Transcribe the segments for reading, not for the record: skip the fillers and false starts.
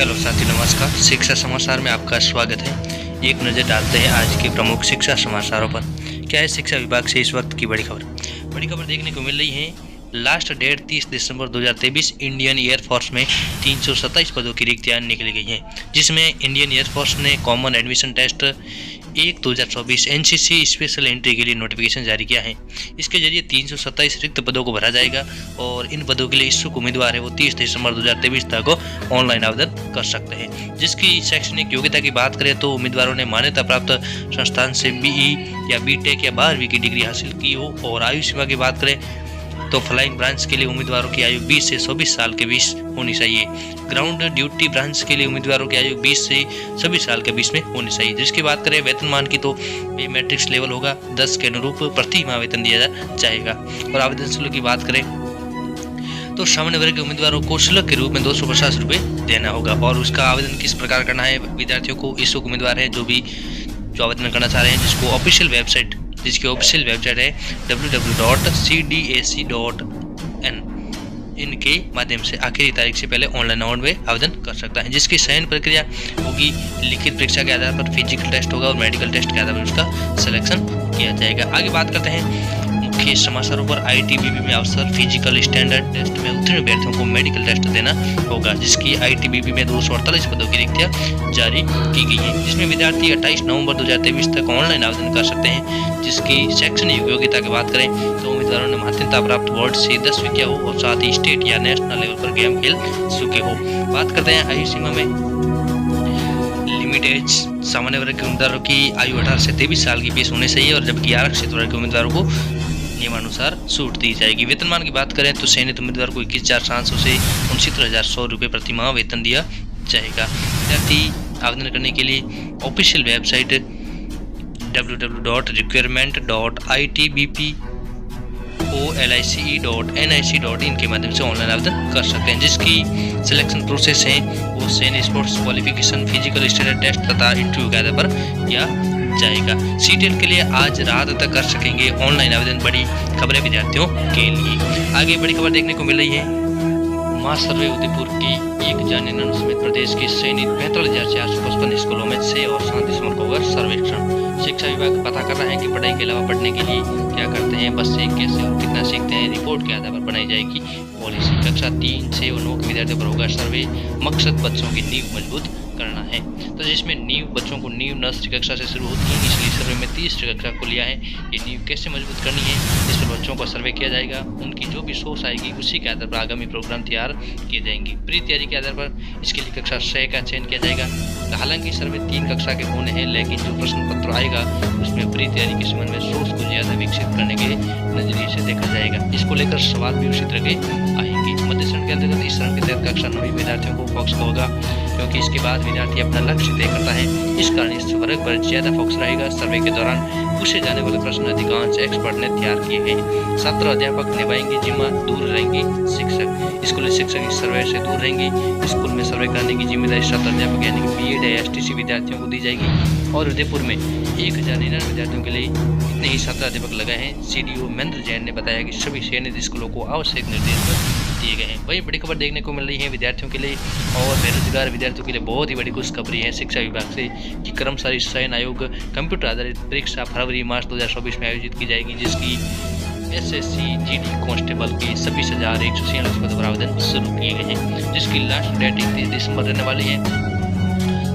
Hello साथी, नमस्कार। शिक्षा समाचार में आपका स्वागत है। एक नज़र डालते हैं आज के प्रमुख शिक्षा समाचारों पर। क्या है शिक्षा विभाग से इस वक्त की बड़ी खबर देखने को मिल रही है। लास्ट डेट 30 दिसंबर 2023 इंडियन एयरफोर्स में 327 पदों की रिक्तियाँ निकली गई हैं, जिसमें इंडियन एयरफोर्स ने common admission test 1/2024 NCC special entry के लिए नोटिफिकेशन जारी किया है। इसके जरिए 327 रिक्त पदों को भरा जाएगा और इन पदों के लिए इच्छुक उम्मीदवार है वो 30 दिसंबर 2023 तक को ऑनलाइन आवेदन कर सकते हैं। जिसकी शैक्षणिक योग्यता की बात करें तो उम्मीदवारों ने मान्यता प्राप्त संस्थान से बीई या बीटेक या 12वीं की डिग्री हासिल की हो। और आयु सीमा की बात करें तो फ्लाइंग ब्रांच के लिए उम्मीदवारों की आयु 20 से 24 साल के बीच होनी चाहिए। ग्राउंड ड्यूटी ब्रांच के लिए उम्मीदवारों की आयु 20 से 26 साल के बीच में होनी चाहिए। जिसकी बात करें वेतनमान की तो पे मैट्रिक्स लेवल होगा 10 के अनुरूप प्रति माह वेतन दिया जाएगा। और आवेदन शुल्क की बात करें तो सामान्य वर्ग के उम्मीदवारों को शुल्क के रूप में 250 रुपये देना होगा। और उसका आवेदन किस प्रकार करना है, विद्यार्थियों को इच्छुक उम्मीदवार है जो आवेदन करना चाह रहे हैं जिसकी ऑफिशियल वेबसाइट है www.cdac.in इनके माध्यम से आखिरी तारीख से पहले ऑनलाइन मोड में आवेदन कर सकता है। जिसकी चयन प्रक्रिया होगी लिखित परीक्षा के आधार पर, फिजिकल टेस्ट होगा और मेडिकल टेस्ट के आधार पर उसका सिलेक्शन किया जाएगा। आगे बात करते हैं मुख्य समाचारों पर। आईटीबीपी में अवसर फिजिकल स्टैंडर्ड टेस्ट में उत्तीर्ण अभ्यर्थियों को मेडिकल टेस्ट देना होगा। जिसकी आईटीबीपी में 248 पदों की रिक्तियां जारी की गई है, जिसमें विद्यार्थी 28 नवंबर 2023 तक ऑनलाइन आवेदन कर सकते हैं। जिसकी शैक्षणिक योग्यता की बात करें तो उम्मीदवारों ने मान्यता प्राप्त बोर्ड से 10वीं किया हो और साथ ही स्टेट या नेशनल लेवल पर गेम खेल चुके हो। बात करते हैं आयु सीमा में। लिमिट एज सामान्य वर्ग के उम्मीदवारों की आयु 18 से 23 साल के बीच होनी चाहिए और जबकि आरक्षित वर्ग के उम्मीदवारों को नियमानुसार छूट दी जाएगी। वेतनमान की बात करें तो चयनित उम्मीदवार को 21,500 से 69,100 रुपये प्रति माह वेतन दिया जाएगा। विद्यार्थी आवेदन करने के लिए ऑफिशियल वेबसाइट www.requirement.itbpolice.nic.in के माध्यम से ऑनलाइन आवेदन कर सकते हैं। जिसकी सिलेक्शन प्रोसेस है वो सेन sports qualification, physical standard test तथा इंटरव्यू के आधार पर किया जाएगा। सीटेट के लिए आज रात तक कर सकेंगे ऑनलाइन आवेदन। बड़ी खबरें विद्यार्थियों के लिए। आगे बड़ी खबर देखने को मिल रही है। मां सर्वे उदयपुर की 1 जनगणना समेत प्रदेश की चयनित 45,455 स्कूलों में 6 और 7 दिसंबर को होगा सर्वेक्षण। शिक्षा विभाग पता कर रहा है कि पढ़ाई के अलावा पढ़ने के लिए क्या करते हैं, बच्चे कैसे और कितना सीखते हैं। रिपोर्ट के आधार पर बनाई जाएगी पॉलिसी। कक्षा 3, 6 और 9 के विद्यार्थियों पर होगा सर्वे। मकसद बच्चों की नींव मजबूत करना है। तो जिसमें बच्चों को नींव नर्सरी कक्षा से शुरू होती है, इसलिए सर्वे में 30 कक्षा को लिया है। ये नींव कैसे मजबूत करनी है इस पर बच्चों का सर्वे किया जाएगा। उनकी जो भी सोच आएगी उसी के आधार पर आगामी प्रोग्राम तैयार किए जाएंगे। प्री तैयारी के आधार पर इसके लिए कक्षा 6 का चयन किया जाएगा। हालांकि सर्वे 3 कक्षा के होने हैं, लेकिन जो प्रश्न पत्र आएगा उसमें प्री तैयारी के संबंध में सोच को ज्यादा विकसित करने के नजरिए से देखा जाएगा। इसको लेकर सवाल भी उसी तरह के आएंगे। मध्य चरण के अंतर्गत इस चरण के तहत कक्षा 9 विद्यार्थियों को फोकस होगा, क्योंकि इसके बाद विद्यार्थी अपना लक्ष्य तय करता है। इस कारण इस वर्ग पर ज्यादा फोकस रहेगा। सर्वे के दौरान पूछे जाने वाले प्रश्न अधिकांश एक्सपर्ट ने तैयार किए हैं। 17 अध्यापक निभाएंगे जिम्मा, दूर रहेंगे शिक्षक। स्कूली शिक्षक इस सर्वे से दूर रहेंगे। स्कूल में सर्वे करने की जिम्मेदारी 7 अध्यापक यानी कि बीएड या एसटीसी विद्यार्थियों को दी जाएगी। और उदयपुर में 1099 विद्यार्थियों के लिए इतने ही 17 अध्यापक लगाए हैं। सीडीओ महेंद्र जैन ने बताया कि सभी चयनित स्कूलों को आवश्यक निर्देश दिए गए हैं। वही बड़ी खबर देखने को मिल रही है विद्यार्थियों के लिए और बेरोजगार विद्यार्थियों के लिए बहुत ही बड़ी खुशखबरी है शिक्षा विभाग से कि कर्मचारी चयन आयोग कंप्यूटर आधारित परीक्षा फरवरी-मार्च 2024 में आयोजित की जाएगी। जिसकी एसएससी जीडी कांस्टेबल के 26,146 पदों पर आवेदन शुरू किए गए हैं। जिसकी लास्ट डेट 31 दिसंबर रहने वाली है।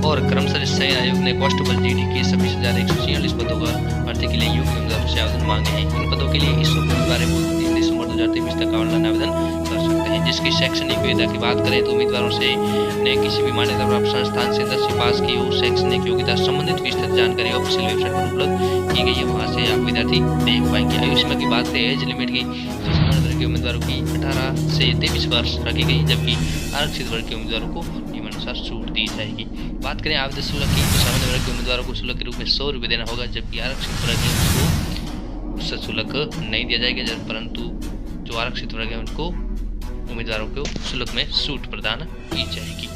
और कर्मचारी चयन आयोग ने कांस्टेबल जीडी के 26,146 पदों पर भर्ती के लिए योग्य उम्मीदवारों से आवेदन मांगे हैं। इन पदों के लिए इच्छुक उम्मीदवार 3 दिसंबर 2023 तक ऑनलाइन आवेदन कर सकते हैं। जिसकी शैक्षणिक योग्यता की बात करें तो उम्मीदवारों से ने किसी भी मान्यता प्राप्त संस्थान से 10वीं पास की हो। शैक्षणिक योग्यता संबंधित विस्तृत जानकारी ऑफिशियल वेबसाइट पर उपलब्ध की गई है, वहाँ से आप विद्यार्थी देख पाएंगे। आयु सीमा की बात करें एज लिमिट की तो सामान्य वर्ग के उम्मीदवारों की 18 से 23 वर्ष रखी गई, जबकि आरक्षित वर्ग के उम्मीदवारों को नियमानुसार छूट दी जाएगी। बात करें आवेदन शुल्क की तो सामान्य वर्ग के उम्मीदवारों को शुल्क के रूप में 100 रुपये देना होगा, जबकि आरक्षित वर्ग को उससे शुल्क नहीं दिया जाएगा। परंतु जो आरक्षित वर्ग है उनको उम्मीदवारों को शुल्क में छूट प्रदान की जाएगी।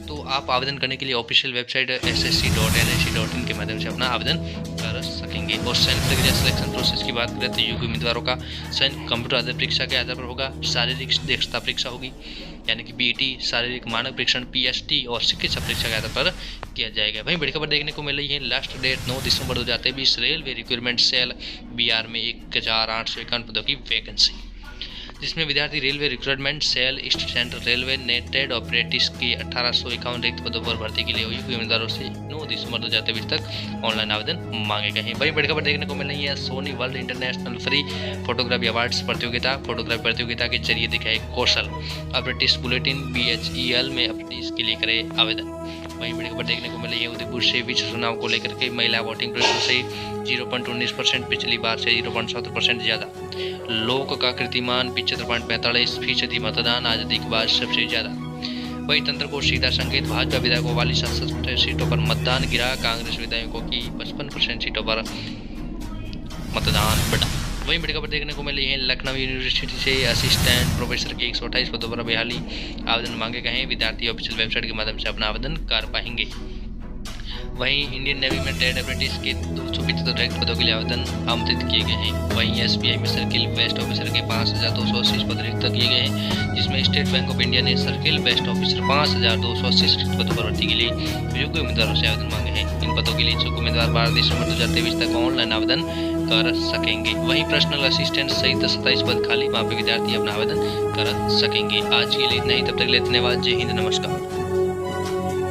तो आप आवेदन करने के लिए ऑफिशियल वेबसाइट ssc.nic.in के माध्यम से अपना आवेदन कर सकेंगे। और सैनिक प्रक्रिया सिलेक्शन प्रोसेस की बात करें तो योग्य उम्मीदवारों का चयन कंप्यूटर आधारित परीक्षा के आधार पर होगा। शारीरिक दक्षता परीक्षा होगी यानी कि बीईटी, शारीरिक मानक परीक्षण पीएसटी और चिकित्सा परीक्षा के आधार पर किया जाएगा। वहीं बड़ी खबर देखने को मिल रही है, लास्ट डेट 9 दिसंबर 2023 रेलवे रिक्रूटमेंट सेल बीआर में 1851 पदों की वैकेंसी, जिसमें विद्यार्थी railway recruitment cell east central railway नेटेड ऑपरेटिव्स की 1851 रिक्त पदों पर भर्ती के लिए योग्य उम्मीदवारों से 9 दिसंबर 2023 तक ऑनलाइन आवेदन मांगे गए हैं। वही बड़ी खबर देखने को मिल रही है, Sony world international free photography awards प्रतियोगिता, फोटोग्राफी प्रतियोगिता के जरिए दिखाए कौशल, अप्रेंटिस बुलेटिन BHEL में अप्रेंटिस के लिए करे आवेदन। वहीं बड़ी खबर देखने को मिल रही है, उदयपुर से विश्व चुनाव को लेकर के महिला वोटिंग प्रतिशत से 0.19% पिछली बार से 0.70% ज़्यादा। लोक का कीर्तिमान 75.45% मतदान आज़ादी के बाद सबसे ज़्यादा। वही तंत्र को सीधा संकेत, भाजपा विधायकों वाली 67 सीटों पर मतदान गिरा, कांग्रेस विधायकों की 55% सीटों पर मतदान बढ़ा। वहीं बड़ी खबर देखने को मिली है, लखनऊ यूनिवर्सिटी से असिस्टेंट प्रोफेसर के 128 पदों पर बहाली, आवेदन मांगे गए हैं। विद्यार्थी ऑफिशियल वेबसाइट के माध्यम से अपना आवेदन कर पाएंगे। वहीं इंडियन नेवी में ट्रेड अप्रेंटिस के 275 रिक्त पदों के लिए आवेदन आमंत्रित किए गए हैं। वहीं SBI में सर्किल बेस्ट ऑफिसर के 5280 पद रिक्त किए गए हैं, जिसमें स्टेट बैंक ऑफ इंडिया ने सर्किल बेस्ट ऑफिसर 5280 रिक्त पदों पर भर्ती के लिए योग्य उम्मीदवारों से आवेदन मांगे हैं। इन पदों के लिए इच्छुक उम्मीदवार 12 दिसंबर 2023 तक ऑनलाइन आवेदन कर सकेंगे। वहीं पर्सनल असिस्टेंट सहित 27 पद खाली, वहाँ पे विद्यार्थी अपना आवेदन कर सकेंगे। आज के लिए इतना ही, तब तक के लिए धन्यवाद। जय हिंद, नमस्कार।